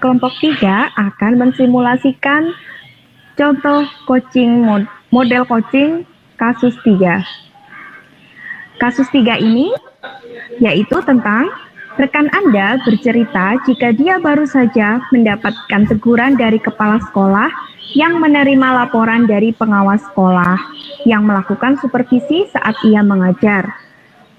kelompok 3 akan mensimulasikan contoh model coaching kasus 3. Kasus 3 ini yaitu tentang rekan Anda bercerita jika dia baru saja mendapatkan teguran dari kepala sekolah yang menerima laporan dari pengawas sekolah yang melakukan supervisi saat ia mengajar.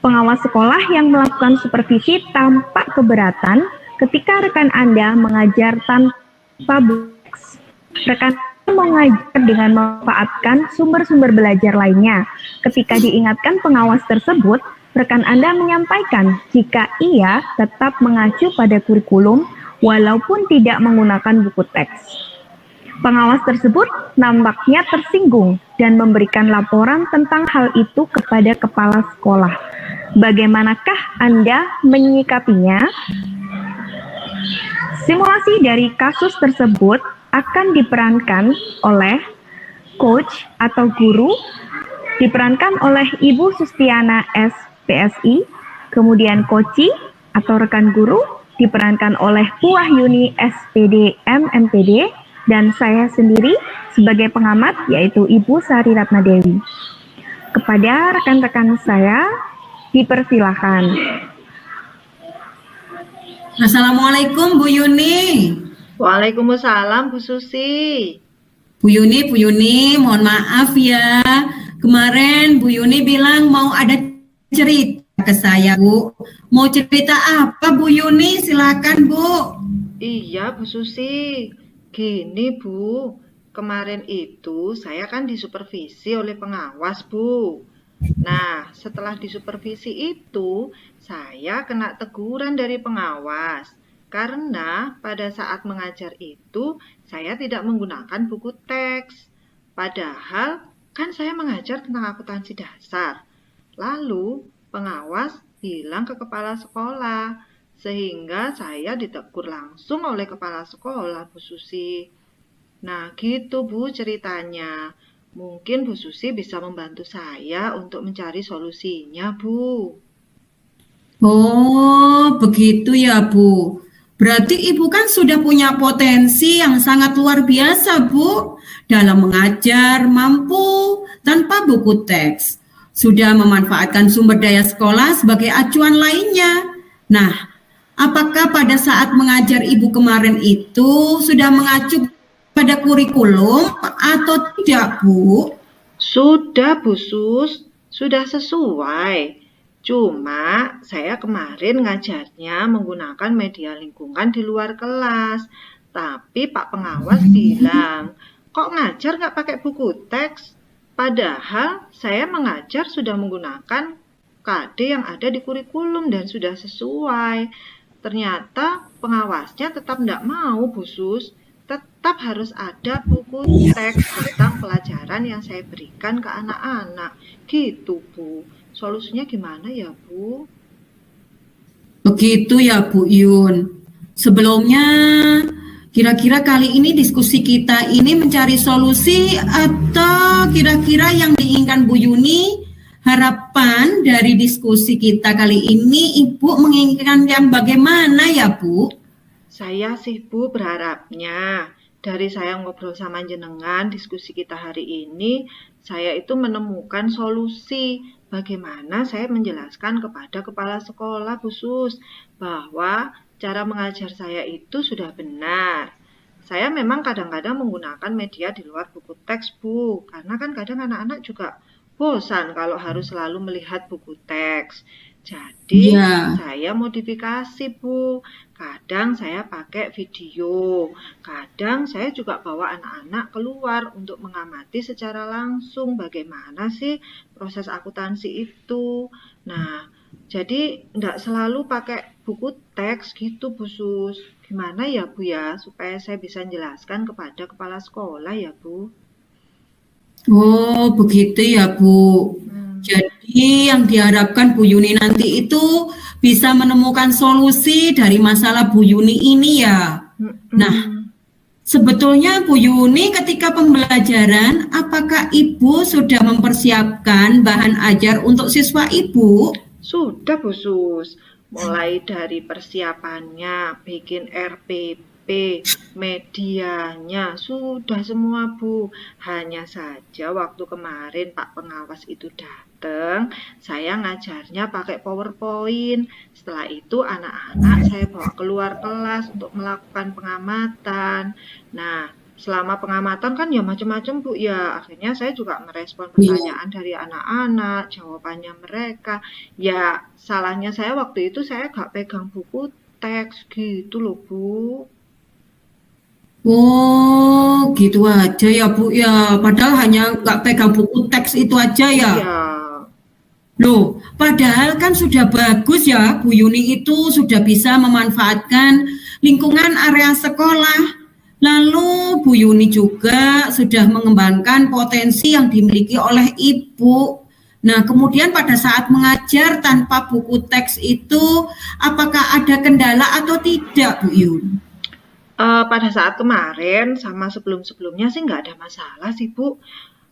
Pengawas sekolah yang melakukan supervisi tampak keberatan ketika rekan Anda mengajar tanpa box. Rekan Anda mengajar dengan memanfaatkan sumber-sumber belajar lainnya. Ketika diingatkan pengawas tersebut, rekan Anda menyampaikan jika ia tetap mengacu pada kurikulum walaupun tidak menggunakan buku teks. Pengawas tersebut nampaknya tersinggung dan memberikan laporan tentang hal itu kepada kepala sekolah. Bagaimanakah Anda menyikapinya? Simulasi dari kasus tersebut akan diperankan oleh coach atau guru, diperankan oleh Ibu Sustiana SPSI, kemudian coachi atau rekan guru diperankan oleh Bu Wahyuni SPD MMPD, dan saya sendiri sebagai pengamat yaitu Ibu Sari Ratnadewi. Kepada rekan-rekan saya, dipersilahkan. Assalamualaikum Bu Yuni. Waalaikumsalam Bu Susi. Bu Yuni, mohon maaf ya. Kemarin Bu Yuni bilang mau ada cerita ke saya, Bu. Mau cerita apa Bu Yuni? Silakan Bu. Iya Bu Susi. Gini Bu, kemarin itu saya kan disupervisi oleh pengawas Bu. Nah, setelah disupervisi itu, saya kena teguran dari pengawas. Karena pada saat mengajar itu, saya tidak menggunakan buku teks. Padahal, kan saya mengajar tentang akuntansi dasar. Lalu, pengawas bilang ke kepala sekolah, sehingga saya ditegur langsung oleh kepala sekolah, Bu Susi. Nah, gitu Bu ceritanya. Mungkin Bu Susi bisa membantu saya untuk mencari solusinya, Bu. Oh, begitu ya Bu. Berarti Ibu kan sudah punya potensi yang sangat luar biasa Bu. Dalam mengajar mampu tanpa buku teks. Sudah memanfaatkan sumber daya sekolah sebagai acuan lainnya. Nah, apakah pada saat mengajar Ibu kemarin itu sudah mengacu pada kurikulum atau tidak, Bu? Sudah, Bu Sus. Sudah sesuai. Cuma saya kemarin ngajarnya menggunakan media lingkungan di luar kelas. Tapi Pak Pengawas bilang, kok ngajar nggak pakai buku teks? Padahal saya mengajar sudah menggunakan KD yang ada di kurikulum dan sudah sesuai. Ternyata pengawasnya tetap nggak mau, Bu Sus. Tetap harus ada buku teks tentang pelajaran yang saya berikan ke anak-anak. Gitu, Bu. Solusinya gimana ya, Bu? Begitu ya, Bu Yun. Sebelumnya, kira-kira kali ini diskusi kita ini mencari solusi atau kira-kira yang diinginkan Bu Yuni, harapan dari diskusi kita kali ini Ibu menginginkan yang bagaimana ya, Bu? Saya sih Bu berharapnya dari saya ngobrol sama jenengan diskusi kita hari ini, saya itu menemukan solusi bagaimana saya menjelaskan kepada kepala sekolah khusus bahwa cara mengajar saya itu sudah benar. Saya memang kadang-kadang menggunakan media di luar buku teks Bu, karena kan kadang anak-anak juga bosan kalau harus selalu melihat buku teks. Jadi saya modifikasi Bu, kadang saya pakai video, kadang saya juga bawa anak-anak keluar untuk mengamati secara langsung bagaimana sih proses akuntansi itu. Nah, jadi enggak selalu pakai buku teks gitu Bu Sus. Gimana ya Bu ya, supaya saya bisa menjelaskan kepada kepala sekolah ya Bu? Oh, begitu ya Bu. Jadi yang diharapkan Bu Yuni nanti itu bisa menemukan solusi dari masalah Bu Yuni ini ya. Nah, sebetulnya Bu Yuni ketika pembelajaran, apakah Ibu sudah mempersiapkan bahan ajar untuk siswa Ibu? Sudah Bu Sus, mulai dari persiapannya, bikin RPP, medianya, sudah semua Bu. Hanya saja waktu kemarin Pak Pengawas itu datang, saya ngajarnya pakai PowerPoint. Setelah itu anak-anak saya bawa keluar kelas untuk melakukan pengamatan. Nah, selama pengamatan kan ya macam-macam Bu ya. Akhirnya saya juga merespon pertanyaan dari anak-anak, jawabannya mereka. Ya, salahnya saya waktu itu saya gak pegang buku teks gitu loh Bu. Oh, gitu aja ya Bu ya. Padahal hanya nggak pegang buku teks itu aja ya. Iya. Loh, padahal kan sudah bagus ya, Bu Yuni itu sudah bisa memanfaatkan lingkungan area sekolah. Lalu Bu Yuni juga sudah mengembangkan potensi yang dimiliki oleh Ibu. Nah, kemudian pada saat mengajar tanpa buku teks itu, apakah ada kendala atau tidak, Bu Yun? Pada saat kemarin sama sebelum-sebelumnya sih nggak ada masalah sih Bu.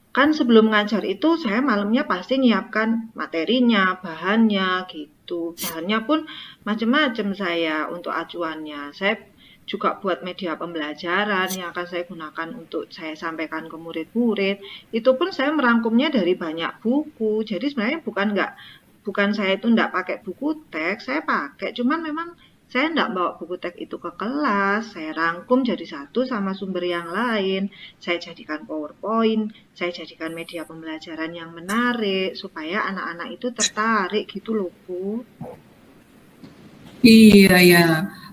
Kan sebelum ngajar itu saya malamnya pasti nyiapkan materinya, bahannya gitu. Bahannya pun macam-macam saya untuk acuannya. Saya juga buat media pembelajaran yang akan saya gunakan untuk saya sampaikan ke murid-murid. Itu pun saya merangkumnya dari banyak buku. Jadi sebenarnya bukan saya itu enggak pakai buku teks, saya pakai. Cuman memang saya enggak bawa buku teks itu ke kelas, saya rangkum jadi satu sama sumber yang lain. Saya jadikan PowerPoint, saya jadikan media pembelajaran yang menarik supaya anak-anak itu tertarik gitu loh Bu. Iya ya.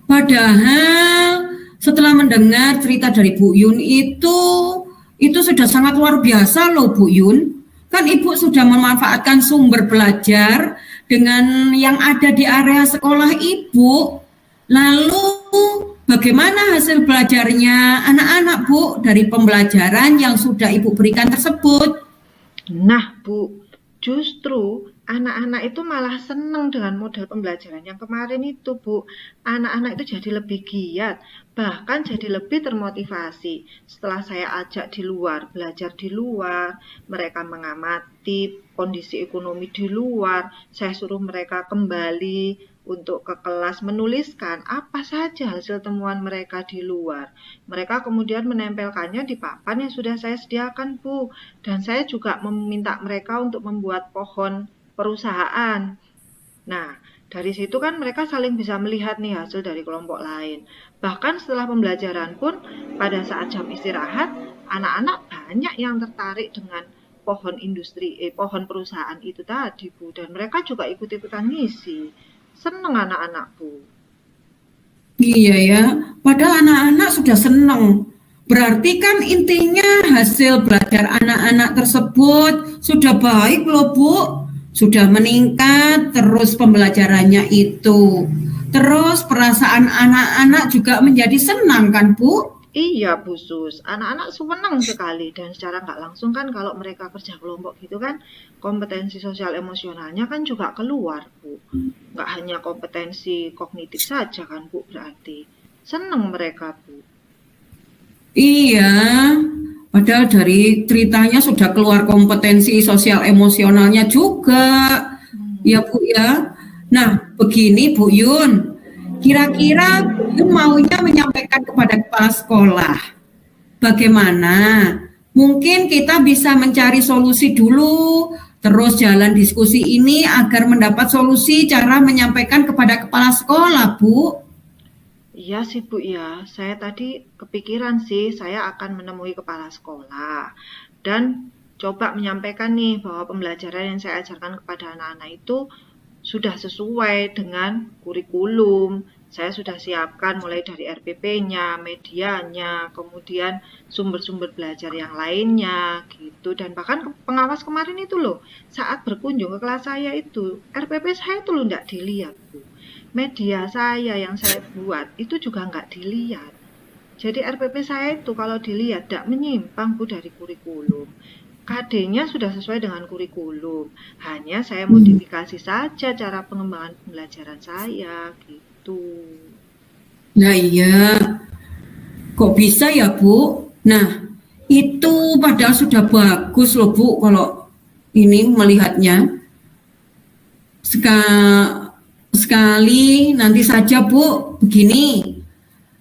Padahal setelah mendengar cerita dari Bu Yun itu sudah sangat luar biasa loh Bu Yun. Kan Ibu sudah memanfaatkan sumber belajar dengan yang ada di area sekolah Ibu. Lalu bagaimana hasil belajarnya anak-anak Bu dari pembelajaran yang sudah Ibu berikan tersebut? Nah Bu, justru anak-anak itu malah senang dengan model pembelajaran yang kemarin itu Bu. Anak-anak itu jadi lebih giat, bahkan jadi lebih termotivasi. Setelah saya ajak di luar, belajar di luar, mereka mengamati kondisi ekonomi di luar, saya suruh mereka kembali untuk ke kelas menuliskan apa saja hasil temuan mereka di luar. Mereka kemudian menempelkannya di papan yang sudah saya sediakan Bu. Dan saya juga meminta mereka untuk membuat pohon perusahaan. Nah, dari situ kan mereka saling bisa melihat nih hasil dari kelompok lain. Bahkan setelah pembelajaran pun pada saat jam istirahat, anak-anak banyak yang tertarik dengan pohon pohon perusahaan itu tadi Bu. Dan mereka juga ikut-ikutan ngisi. Seneng anak-anak Bu. Iya ya, padahal anak-anak sudah senang. Berarti kan intinya hasil belajar anak-anak tersebut sudah baik loh Bu. Sudah meningkat terus pembelajarannya itu. Terus perasaan anak-anak juga menjadi senang kan Bu? Iya Bu Sus, anak-anak senang sekali dan secara nggak langsung kan kalau mereka kerja kelompok gitu kan kompetensi sosial emosionalnya kan juga keluar Bu. Nggak hanya kompetensi kognitif saja kan Bu berarti. Senang mereka Bu. Iya, padahal dari ceritanya sudah keluar kompetensi sosial emosionalnya juga. Ya Bu ya. Nah, begini Bu Yun. Kira-kira Bu Yun maunya menyampaikan kepada kepala sekolah. Bagaimana? Mungkin kita bisa mencari solusi dulu, terus jalan diskusi ini agar mendapat solusi cara menyampaikan kepada kepala sekolah, Bu. Iya sih Bu ya, saya tadi kepikiran sih saya akan menemui kepala sekolah dan coba menyampaikan nih bahwa pembelajaran yang saya ajarkan kepada anak-anak itu sudah sesuai dengan kurikulum. Saya sudah siapkan mulai dari RPP-nya, medianya, kemudian sumber-sumber belajar yang lainnya gitu. Dan bahkan pengawas kemarin itu loh, saat berkunjung ke kelas saya itu, RPP saya itu loh nggak dilihat Bu. Media saya yang saya buat itu juga nggak dilihat. Jadi RPP saya itu kalau dilihat tidak menyimpang Bu dari kurikulum. KD-nya sudah sesuai dengan kurikulum. Hanya saya modifikasi saja cara pengembangan pembelajaran saya gitu. Nah iya, kok bisa ya Bu? Nah, itu padahal sudah bagus loh Bu kalau ini melihatnya. Sekali nanti saja Bu, begini.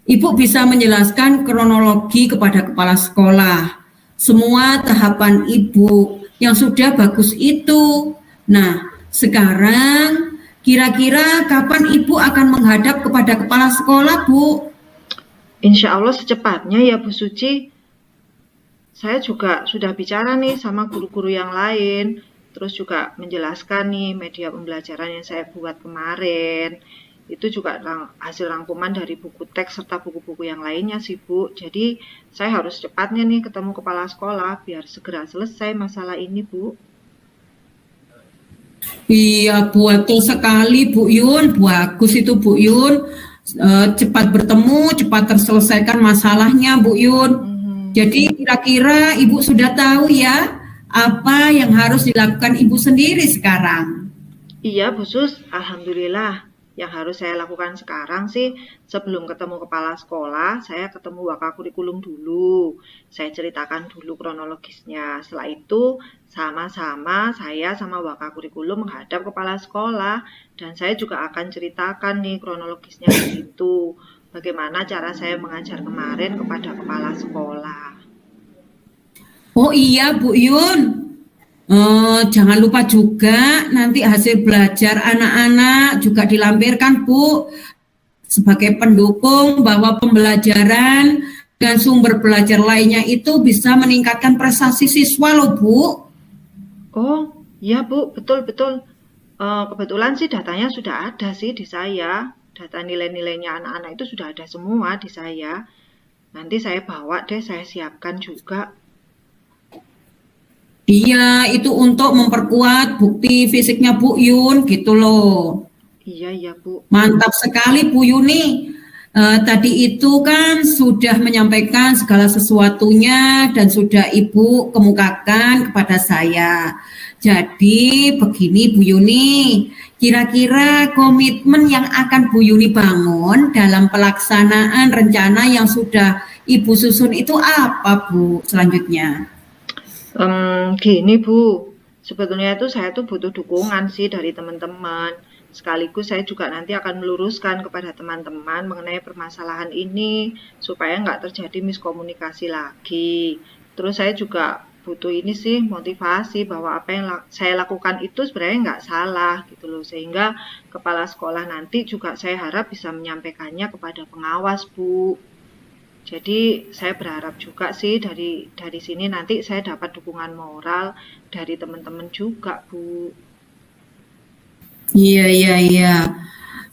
Ibu bisa menjelaskan kronologi kepada kepala sekolah. Semua tahapan Ibu yang sudah bagus itu. Nah, sekarang kira-kira kapan Ibu akan menghadap kepada kepala sekolah, Bu? Insya Allah secepatnya ya Bu Suci. Saya juga sudah bicara nih sama guru-guru yang lain, terus juga menjelaskan nih media pembelajaran yang saya buat kemarin. Itu juga hasil rangkuman dari buku teks serta buku-buku yang lainnya sih Bu. Jadi saya harus cepatnya nih ketemu kepala sekolah biar segera selesai masalah ini Bu. Iya, betul sekali Bu Yun. Bagus itu Bu Yun. Cepat bertemu, cepat terselesaikan masalahnya Bu Yun. Jadi kira-kira Ibu sudah tahu ya apa yang harus dilakukan Ibu sendiri sekarang? Iya Bu Sus, Alhamdulillah. Yang harus saya lakukan sekarang sih, sebelum ketemu kepala sekolah, saya ketemu wakakurikulum dulu. Saya ceritakan dulu kronologisnya. Setelah itu, sama-sama saya sama wakakurikulum menghadap kepala sekolah. Dan saya juga akan ceritakan nih kronologisnya di situ. Bagaimana cara saya mengajar kemarin kepada kepala sekolah. Oh iya Bu Yun, jangan lupa juga nanti hasil belajar anak-anak juga dilampirkan Bu, sebagai pendukung bahwa pembelajaran dan sumber belajar lainnya itu bisa meningkatkan prestasi siswa loh Bu. Oh iya Bu, betul-betul. Kebetulan sih datanya sudah ada sih di saya. Data nilai-nilainya anak-anak itu sudah ada semua di saya. Nanti saya bawa deh, saya siapkan juga. Iya, itu untuk memperkuat bukti fisiknya Bu Yun gitu loh. Iya Bu. Mantap sekali Bu Yuni. Tadi itu kan sudah menyampaikan segala sesuatunya dan sudah Ibu kemukakan kepada saya. Jadi begini Bu Yuni, kira-kira komitmen yang akan Bu Yuni bangun dalam pelaksanaan rencana yang sudah Ibu susun itu apa Bu selanjutnya? Gini Bu, sebetulnya itu saya tuh butuh dukungan sih dari teman-teman. Sekaligus saya juga nanti akan meluruskan kepada teman-teman mengenai permasalahan ini supaya nggak terjadi miskomunikasi lagi. Terus saya juga butuh ini sih motivasi bahwa apa yang saya lakukan itu sebenarnya nggak salah gitu loh. Sehingga kepala sekolah nanti juga saya harap bisa menyampaikannya kepada pengawas Bu. Jadi saya berharap juga sih dari sini nanti saya dapat dukungan moral dari teman-teman juga Bu. Iya.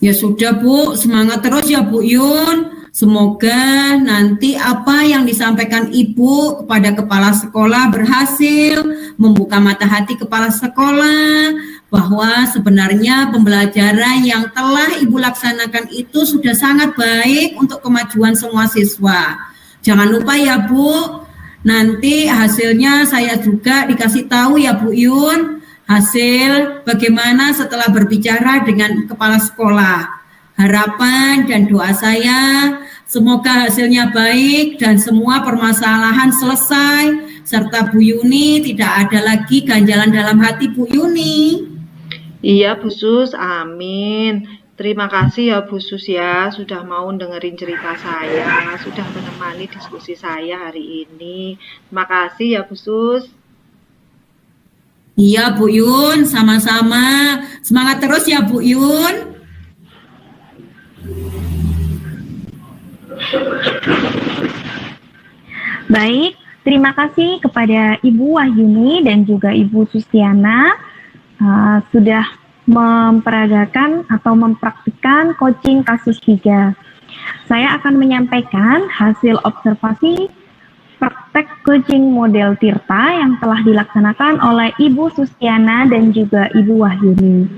Ya sudah Bu, semangat terus ya Bu Yun. Semoga nanti apa yang disampaikan Ibu kepada kepala sekolah berhasil membuka mata hati kepala sekolah bahwa sebenarnya pembelajaran yang telah Ibu laksanakan itu sudah sangat baik untuk kemajuan semua siswa. Jangan lupa ya Bu, nanti hasilnya saya juga dikasih tahu ya Bu Yun. Hasil bagaimana setelah berbicara dengan kepala sekolah. Harapan dan doa saya semoga hasilnya baik dan semua permasalahan selesai serta Bu Yuni tidak ada lagi ganjalan dalam hati Bu Yuni. Iya Bu Sus, amin. Terima kasih ya Bu Sus ya sudah mau dengerin cerita saya, sudah menemani diskusi saya hari ini. Terima kasih ya Bu Sus. Iya Bu Yun, sama-sama. Semangat terus ya Bu Yun. Baik, terima kasih kepada Ibu Wahyuni dan juga Ibu Sustiana sudah memperagakan atau mempraktikkan coaching kasus 3. Saya akan menyampaikan hasil observasi praktek coaching model Tirta yang telah dilaksanakan oleh Ibu Sustiana dan juga Ibu Wahyuni.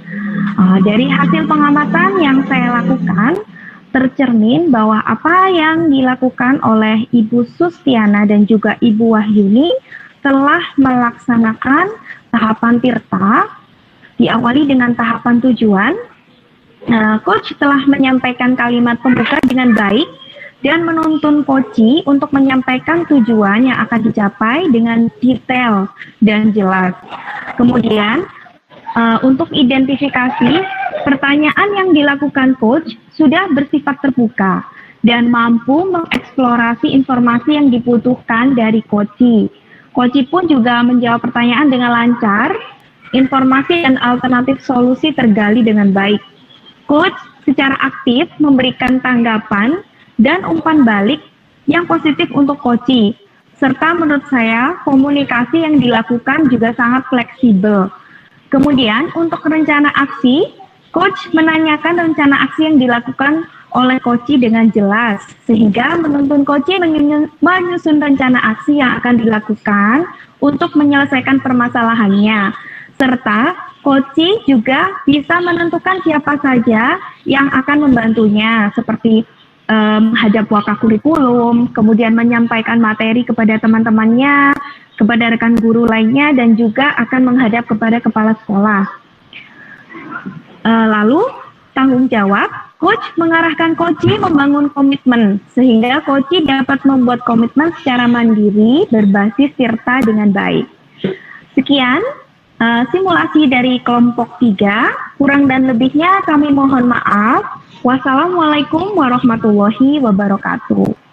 Dari hasil pengamatan yang saya lakukan, tercermin bahwa apa yang dilakukan oleh Ibu Sustiana dan juga Ibu Wahyuni telah melaksanakan tahapan Tirta, diawali dengan tahapan tujuan. Coach telah menyampaikan kalimat pembuka dengan baik, dan menuntun coachi untuk menyampaikan tujuan yang akan dicapai dengan detail dan jelas. Kemudian, untuk identifikasi, pertanyaan yang dilakukan coach sudah bersifat terbuka dan mampu mengeksplorasi informasi yang dibutuhkan dari coach. Coach pun juga menjawab pertanyaan dengan lancar, informasi dan alternatif solusi tergali dengan baik. Coach secara aktif memberikan tanggapan dan umpan balik yang positif untuk coach. Serta menurut saya komunikasi yang dilakukan juga sangat fleksibel. Kemudian untuk rencana aksi, coach menanyakan rencana aksi yang dilakukan oleh coach dengan jelas, sehingga menuntun coach menyusun rencana aksi yang akan dilakukan untuk menyelesaikan permasalahannya. Serta coach juga bisa menentukan siapa saja yang akan membantunya, seperti menghadap waka kurikulum, kemudian menyampaikan materi kepada teman-temannya, kepada rekan guru lainnya, dan juga akan menghadap kepada kepala sekolah. Lalu, tanggung jawab, coach mengarahkan coach membangun komitmen, sehingga coach dapat membuat komitmen secara mandiri, berbasis Tirta dengan baik. Sekian, simulasi dari kelompok 3, kurang dan lebihnya kami mohon maaf. Wassalamualaikum warahmatullahi wabarakatuh.